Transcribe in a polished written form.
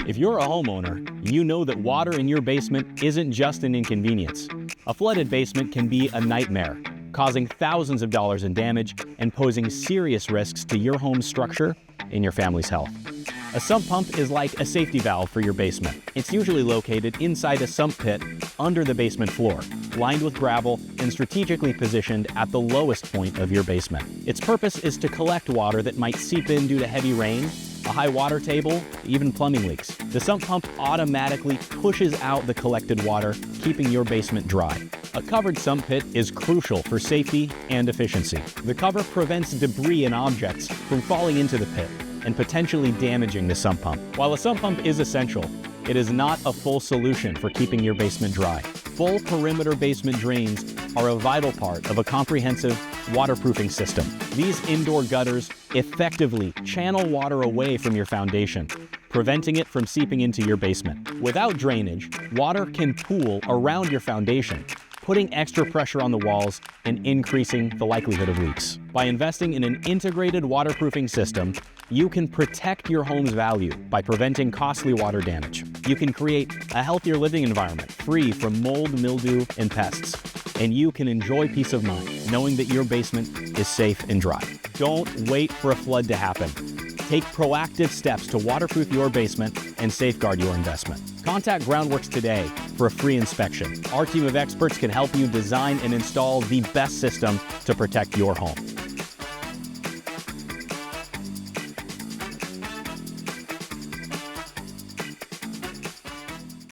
If you're a homeowner, you know that water in your basement isn't just an inconvenience. A flooded basement can be a nightmare, causing thousands of dollars in damage and posing serious risks to your home's structure and your family's health. A sump pump is like a safety valve for your basement. It's usually located inside a sump pit under the basement floor, lined with gravel and strategically positioned at the lowest point of your basement. Its purpose is to collect water that might seep in due to heavy rain, a high water table, even plumbing leaks. The sump pump automatically pushes out the collected water, keeping your basement dry. A covered sump pit is crucial for safety and efficiency. The cover prevents debris and objects from falling into the pit and potentially damaging the sump pump. While a sump pump is essential, it is not a full solution for keeping your basement dry. Full perimeter basement drains are a vital part of a comprehensive waterproofing system. These indoor gutters effectively channel water away from your foundation, preventing it from seeping into your basement. Without drainage, water can pool around your foundation, putting extra pressure on the walls and increasing the likelihood of leaks. By investing in an integrated waterproofing system, you can protect your home's value by preventing costly water damage. You can create a healthier living environment free from mold, mildew, and pests. And you can enjoy peace of mind knowing that your basement is safe and dry. Don't wait for a flood to happen. Take proactive steps to waterproof your basement and safeguard your investment. Contact Groundworks today for a free inspection. Our team of experts can help you design and install the best system to protect your home.